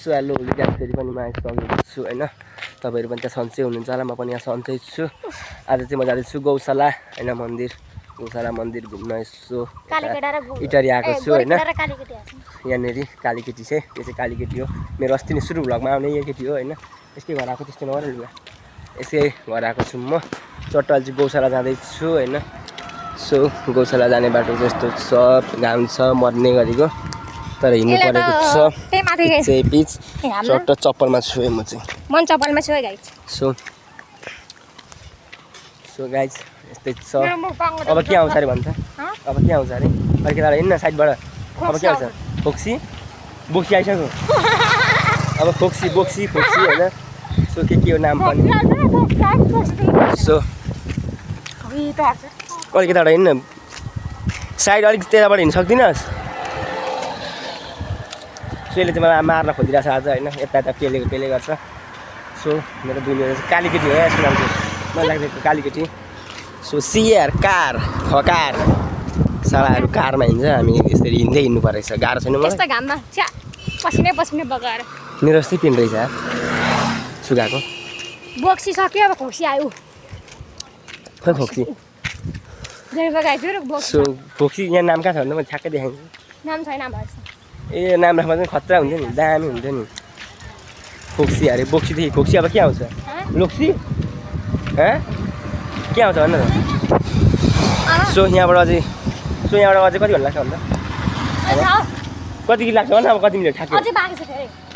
So hello guys फेरि पनि म आइसकेको छु हैन तपाईहरु पनि त्यहाँ सन्चै हुनुहुन्छ होला म पनि यहाँ सन्चै छु आज चाहिँ म जाँदैछु गौशाला हैन मन्दिर गौशाला मन्दिर घुम्न यसो इटरी आएको छु हैन यहाँनेरि कालीकेटी चाहिँ यो चाहिँ कालीकेटी हो मेरो अस्ति नै सुरु भ्लगमा आउने यही केटी हो हैन यसकै घर आएको त्यस्तो नगर्नु लु यसकै घर आएको छु म चट्टाल चाहिँ गौशाला जाँदैछु हैन सो गौशाला जाने बाटो जस्तो छ घाम छ मर्ने गरेको तर हिँड्नु परेको छ चाहिँ पिच चट्ट चप्पलमा छु म चाहिँ मन चप्पलमा छु गाइस सो गाइस यस्तै छ अब के आउँछ अरे भन्छ अब के आउँछ अरे अर्को तारा हिँड्न साइडबाट अब के आउँछ फोक्सी बोक्सी आइसक्यो अब फोक्सी बोक्सी फोक्सी हैन सो के हो नाम पनि सो अर्को तारा हिँड्न साइड अलिक त्यताबाट हिँड्न सक्दिनस् सो यसले चाहिँ मलाई मार्न खोजिरहेको छ आज होइन यता यता पेले गर्छ सो मेरो दुनियाँ चाहिँ कालीकेटी हो यसको नाम चाहिँ मलाई लाग्छ कालीकेटी सो सिआर कार खकार सालाहरू कारमा हिँड्छ हामी यसरी हिँड्दै हिँड्नु परेको छ गाह्रो छैन मलाई घाममा पसिनै बगाएर मेरो जस्तै पिन रहेछ सुगाएको बोक्सी सक्यो अब खोक्सी आयो खै फोक्सी सो फोक्सी यहाँ नाम कहाँ छ भने म ठ्याक्कै देखाइदिन्छु नाम छैन ए नाम राख्दा चाहिँ खतरा हुन्थ्यो नि दामी हुन्थ्यो नि फोक्सी अरे बोक्सीदेखि फोक्सी अब के आउँछ लोक्सी के आउँछ भन्न त सो यहाँबाट अझै कति भन्नु लाग्छ भन्दा कति लाग्छ भन्न अब कति मिनट ठ्याक्कै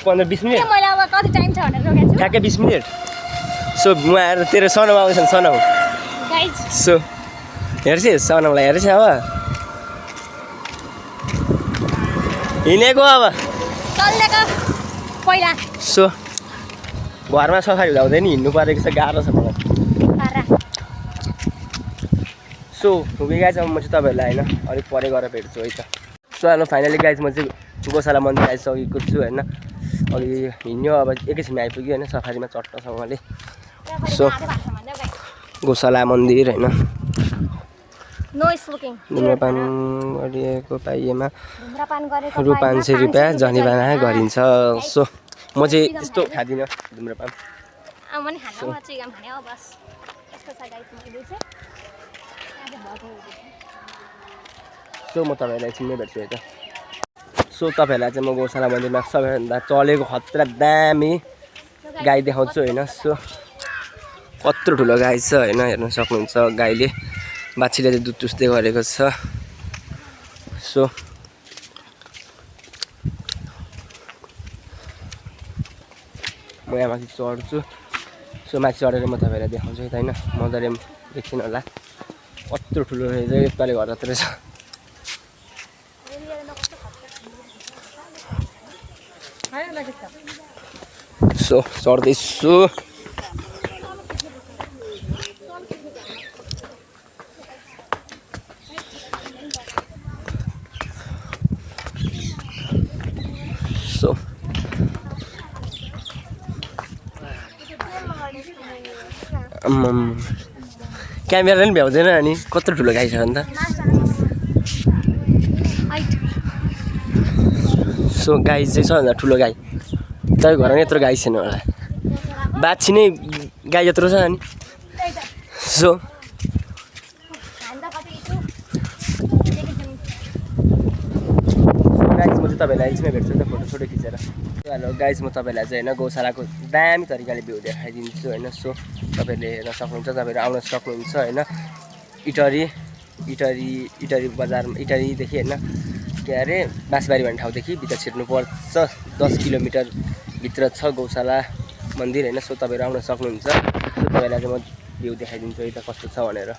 15-20 मिनट ठ्याक्कै 20 मिनट सो म आएर तेरो सनम आउँदैछ सनम सो हेर्छ सनमलाई हेर्छ अब हिँडेको अब पहिला सो घरमा सफाइ हुँदा हुँदैन हिँड्नु परेको छ गाह्रो छ मलाई सो गाइज अब म चाहिँ तपाईँहरूलाई होइन अलिक परे गएर भेट्छु है त सो हेलो फाइनली गाइज म चाहिँ गौशाला मन्दिर आइसकेको छु होइन अघि हिँड्यो अब एकैछिनमा आइपुग्यो होइन सफारीमा चट्टसँगले सो गौशाला मन्दिर होइन धुम्रपान गरिएको पाइएमा रु 500 रुपियाँ जरिवाना गरिन्छ सो म चाहिँ यस्तो खाँदिनँ धुम्रपान सो म तपाईँहरूलाई एकछिन भेट्छु है त सो तपाईँहरूलाई चाहिँ म गौशाला मन्दिरमा सबैभन्दा चलेको खतरा दामी गाई देखाउँछु होइन सो कत्रो ठुलो गाई छ होइन हेर्न सक्नुहुन्छ गाईले बाछीले चाहिँ दुध चुस्दै गरेको छ सो म यहाँ माथि चढ्छु सो माथि चढेर म तपाईँहरूलाई देखाउँछु है त होइन मजाले एकछिन होला कत्रो ठुलो रहेछ यसपालि घर जत्रो रहेछ सो चढ्दैछु सो क्यामेराले पनि भ्याउँदैन अनि कत्रो ठुलो गाई छ अन्त सो गाई चाहिँ सबभन्दा ठुलो गाई तपाईँ घरमा यत्रो गाई छैन होला बाछी नै गाई यत्रो छ अनि सो गाइस म चाहिँ तपाईँलाई एकछिन भेट्छु नि त फोटो खिचेर हेलो गाइस म तपाईँलाई चाहिँ होइन गौशालाको दामी तरिकाले भ्यू देखाइदिन्छु होइन सो तपाईँहरूले हेर्न सक्नुहुन्छ तपाईँहरू आउन सक्नुहुन्छ होइन इटरी बजारमा इटरीदेखि होइन के अरे बाँसबारी भन्ने ठाउँदेखि भित्र छिर्नुपर्छ 10 किलोमिटर भित्र छ गौशाला मन्दिर होइन सो तपाईँहरू आउन सक्नुहुन्छ सो तपाईँलाई चाहिँ म भ्यू देखाइदिन्छु है त कस्तो छ भनेर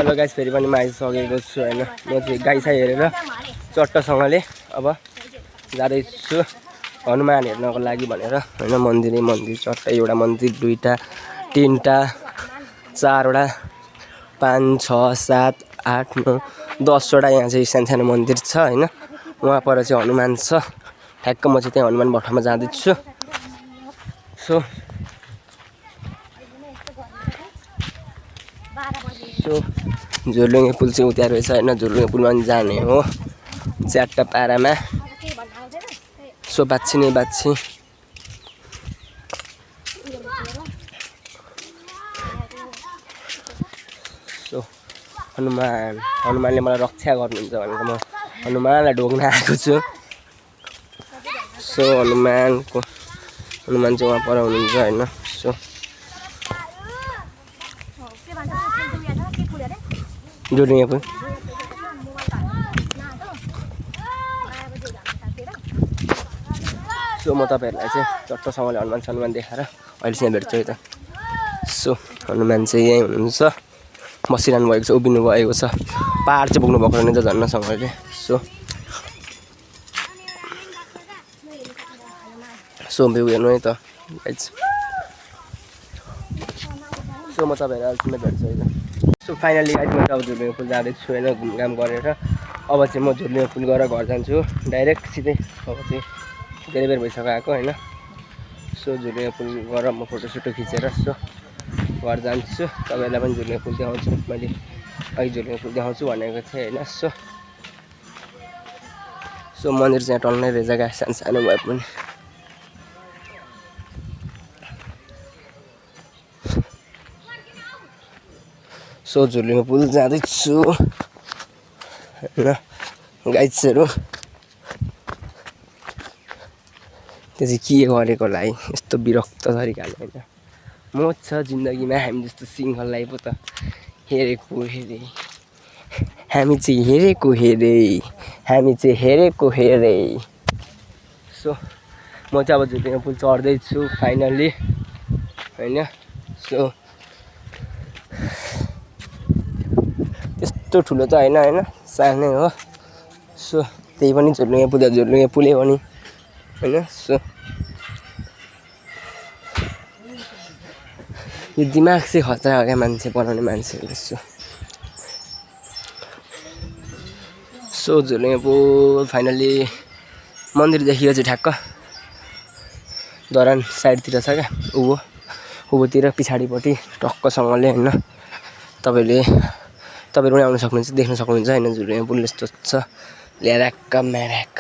हेलो गाइस, फेरि पनि म आइसकेको छु होइन। म चाहिँ गाईसाई हेरेर चट्टसँगले अब जाँदैछु हनुमान हेर्नको लागि भनेर होइन। मन्दिर चट्ट एउटा मन्दिर, 2टा 3टा 4वटा 5 6 7 8 9 10वटा यहाँ चाहिँ सानो मन्दिर छ होइन। वहाँ पर चाहिँ हनुमान छ। ठ्याक्क म चाहिँ त्यहाँ हनुमान भट्टमा जाँदैछु। सो झुलुङ्गे पुल चाहिँ उता रहेछ होइन। झुलुङ्गे पुलमा पनि जाने हो च्याट्टा पारामा। सो बाछी नै बाछी। सो हनुमानले मलाई रक्षा गर्नुहुन्छ भनेर म हनुमानलाई ढोग्न आएको छु। सो हनुमान चाहिँ उहाँ पर हुनुहुन्छ होइन। सो झुलुङ्गे पुल सो म तपाईँहरूलाई चाहिँ चट्टसँगले हनुमान देखाएर अहिलेसम्म भेट्छु है त। सो हनुमान चाहिँ यहीँ हुनुहुन्छ, बसिरहनु भएको छ, उभिनु भएको छ। पहाड चाहिँ पुग्नु भएको रहेछ झन्नासँगले। सो भ्यू हेर्नु है त गाइस। सो म तपाईँहरूलाई अहिलेसम्म भेट्छु है त। सो फाइनली गाइस म अब झुलुङ्गे पुल जाँदैछु होइन, घुमघाम गरेर। अब चाहिँ म झुलुङ्गे पुल गएर घर जान्छु डाइरेक्ट सिधै। अब चाहिँ धेरै बेर भइसक्यो आएको होइन। सो झुलुङ्गे पुल गएर म फोटोसोटो खिचेर सो घर जान्छु। तपाईँहरूलाई पनि झुलुङ्गे पुल देखाउँछु। मैले अघि झुलुङ्गे पुल देखाउँछु भनेको थिएँ होइन। सो मन्दिर चाहिँ टल्नै रहेछ गाइस, सानो भए पनि। सो झुलुङ्गे पुल जाँदैछु होइन गाइसहरू। त्यो चाहिँ के गरेको होला है यस्तो विरक्त तरिकाले होइन। मोज छ जिन्दगीमा हामी जस्तो सिङ्गललाई पो त हेरेको हेरे। हामी चाहिँ हेरेको हेरे। सो म चाहिँ अब झुलुङ्गे पुल चढ्दैछु फाइनल्ली होइन। सो त्यस्तो ठुलो त होइन सानै हो। सो त्यही पनि झुलुङ्गे पुलै हो नि होइन। सो यो दिमाग चाहिँ खतरा हो क्या मान्छे बनाउने मान्छेहरूले। सो झुलुङ्गे पुल फाइनल्ली मन्दिर देखियो चाहिँ ठ्याक्क धरान साइडतिर छ क्या, उँभोतिर पछाडिपट्टि टक्कसँगले होइन। तपाईँहरू पनि आउनु सक्नुहुन्छ, देख्न सक्नुहुन्छ होइन। झुलुङ्गे पुल यस्तो छ, ल्याराक्क म्याराक्क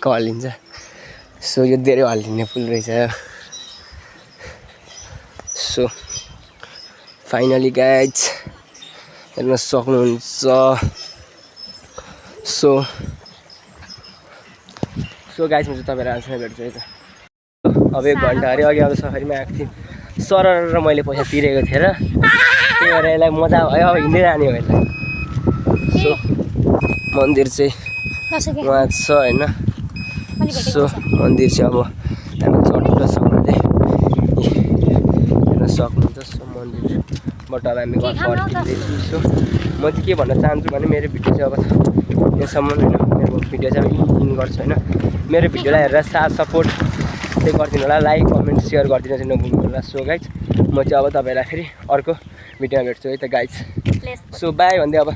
हल्लिन्छ। सो यो धेरै हल्लिने पुल रहेछ। सो फाइनली गाइज हेर्न सक्नुहुन्छ। सो गाइज म चाहिँ तपाईँहरू आजसम्म भेट्छु है त। अब 1 घन्टा अरे अघि अब सफारीमा आएको थिएँ सरर र मैले पैसा तिरेको थिएँ र त्यही भएर यसलाई मजा भयो। अब हिँड्दै जाने हो यसलाई। सो मन्दिर चाहिँ उहाँ छ होइन। सो मन्दिर चाहिँ अब हामी चट्टसँगले हेर्न सक्नुहुन्छ। सो मन्दिरबाट अब हामी घर फर्किँदैछौँ। सो म चाहिँ के भन्न चाहन्छु भने मेरो भिडियो चाहिँ अब यहाँसम्म होइन। मेरो भिडियो चाहिँ इन गर्छु होइन। मेरो भिडियोलाई हेरेर साथ सपोर्ट चाहिँ गरिदिनु होला, लाइक कमेन्ट सेयर गरिदिनु चाहिँ नभुल्नु होला। सो गाइज म चाहिँ अब तपाईँलाई फेरि अर्को भिडियोमा भेट्छु है त गाइज। सो बाई भन्दै अब।